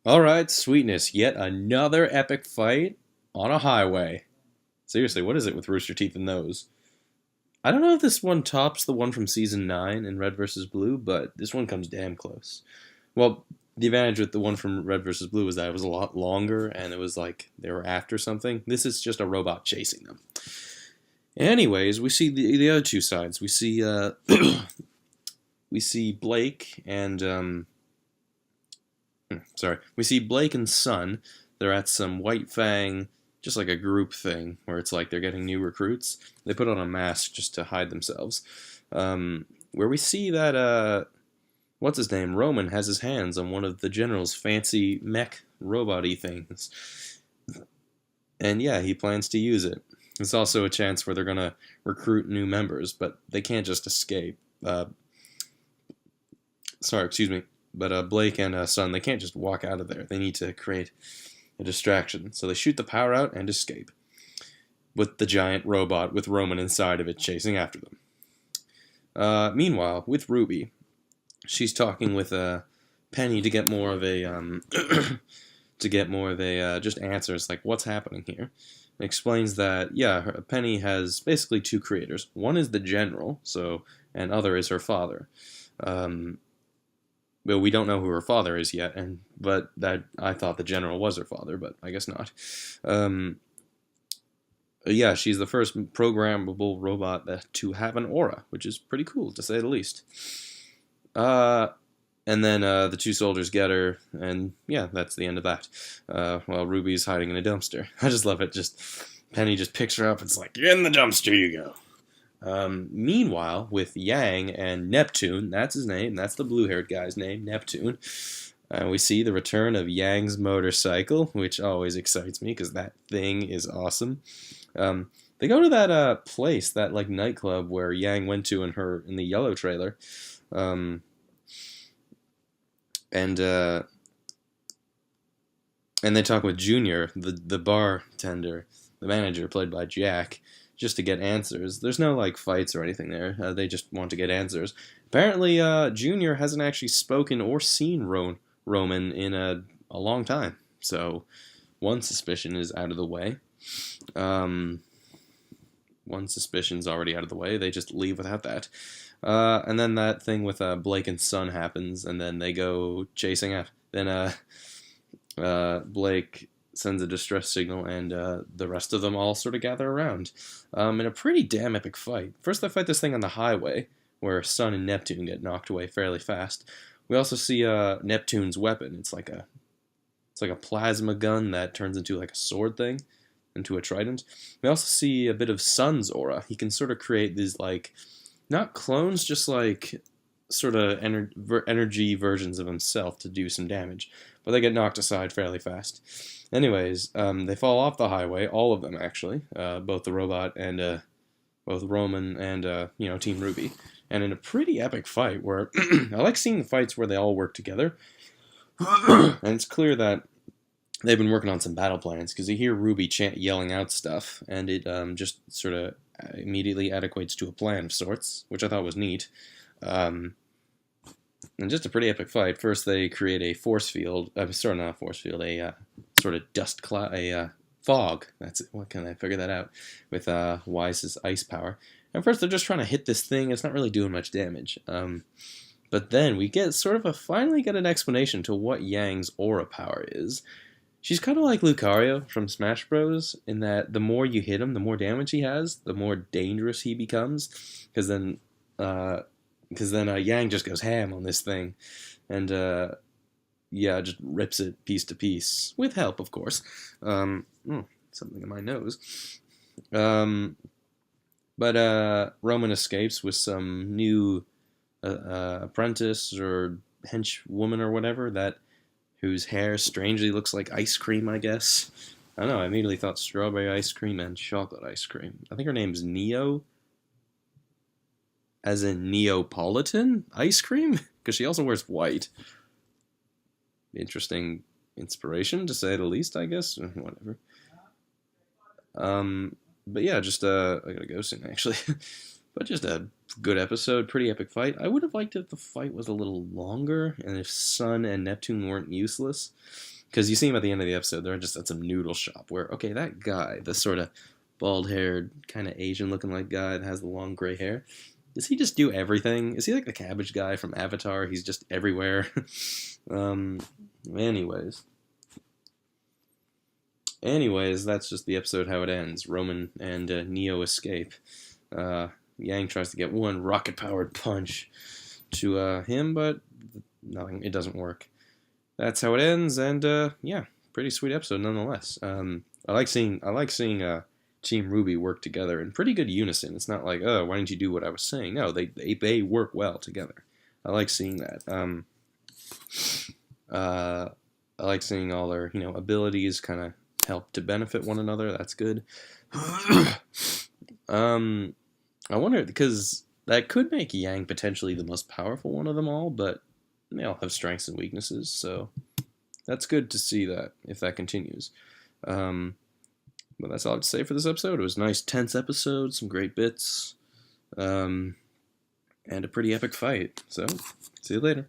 Alright, sweetness. Yet another epic fight on a highway. Seriously, what is it with Rooster Teeth and those? I don't know if this one tops the one from season 9 in Red vs. Blue, but this one comes damn close. Well, the advantage with the one from Red vs. Blue was that it was a lot longer and it was like they were after something. This is just a robot chasing them. Anyways, we see the other two sides. We see we see Blake and sorry, we see Blake and Sun. They're at some White Fang, just like a group thing where it's like they're getting new recruits. They put on a mask just to hide themselves. Where we see that what's his name, Roman has his hands on one of the general's fancy mech robot-y things, and yeah, he plans to use it. It's also a chance where they're gonna recruit new members, but they can't just escape. Sorry, excuse me. But Blake and Sun, they can't just walk out of there. They need to create a distraction. So they shoot the power out and escape with the giant robot with Roman inside of it chasing after them. Meanwhile, with Ruby, she's talking with Penny to get more of a just answers like what's happening here. It explains that yeah, Penny has basically two creators. One is the general, so and other is her father. But we don't know who her father is yet, but that I thought the general was her father, but I guess not. Um, yeah, she's the first programmable robot to have an aura, which is pretty cool to say the least. Uh, and then the two soldiers get her, and yeah, that's the end of that. While Ruby's hiding in a dumpster. I just love it. Just Penny just picks her up. And it's like, in the dumpster you go. Meanwhile, with Yang and Neptune, that's his name, that's the blue-haired guy's name, Neptune, we see the return of Yang's motorcycle, which always excites me because that thing is awesome. They go to that place, that like nightclub where Yang went to in the yellow trailer, um, and uh, and they talk with Junior, the bartender, the manager played by Jack, just to get answers. There's no like fights or anything there. They just want to get answers. Apparently, Junior hasn't actually spoken or seen Roman in a long time. So one suspicion is out of the way. Um, One suspicion's already out of the way. They just leave without that. And then that thing with Blake and Sun happens, and then they go chasing after. Then Blake sends a distress signal, and the rest of them all sort of gather around in a pretty damn epic fight. First, they fight this thing on the highway, where Sun and Neptune get knocked away fairly fast. We also see Neptune's weapon. It's like a plasma gun that turns into like a sword thing, into a trident. We also see a bit of Sun's aura. He can sort of create these like not clones, just like sort of energy versions of himself to do some damage, but they get knocked aside fairly fast. Anyways, they fall off the highway, all of them actually, both the robot and both Roman and Team Ruby, and in a pretty epic fight where I like seeing the fights where they all work together, and it's clear that they've been working on some battle plans because you hear Ruby yelling out stuff, and it just sort of immediately adequates to a plan of sorts, which I thought was neat. Um, and just a pretty epic fight. First, they create a force field. Sorry, not a force field. A sort of dust cloud. Fog. That's it. What can I figure that out? With Wise's ice power. And first, they're just trying to hit this thing. It's not really doing much damage. But then we get finally get an explanation to what Yang's aura power is. She's kind of like Lucario from Smash Bros. In that the more you hit him, the more damage he has, the more dangerous he becomes. Because then Yang just goes ham on this thing, and yeah, just rips it piece to piece with help, of course. Something in my nose. Um, but Roman escapes with some new apprentice or henchwoman or whatever whose hair strangely looks like ice cream, I guess. I don't know, I immediately thought strawberry ice cream and chocolate ice cream. I think her name's Neo, as in Neapolitan ice cream? Because she also wears white. Interesting inspiration, to say the least, I guess. Whatever. But yeah, just, I gotta go soon, actually. But just a good episode, pretty epic fight. I would have liked it if the fight was a little longer and if Sun and Neptune weren't useless. Because you see him at the end of the episode, they're just at some noodle shop where, okay, that guy, the sort of bald-haired, kind of Asian-looking like guy that has the long gray hair, does he just do everything? Is he like the cabbage guy from Avatar? He's just everywhere. Anyways. Anyways, that's just the episode how it ends. Roman and Neo escape. Yang tries to get one rocket-powered punch to him, but nothing. It doesn't work. That's how it ends, and yeah, pretty sweet episode nonetheless. I like seeing Team Ruby work together in pretty good unison. It's not like, oh, why didn't you do what I was saying? No, they work well together. I like seeing that. I like seeing all their abilities kind of help to benefit one another. That's good. I wonder, because that could make Yang potentially the most powerful one of them all, but they all have strengths and weaknesses, so that's good to see that if that continues. But that's all I have to say for this episode. It was a nice, tense episode, some great bits, and a pretty epic fight. So, see you later.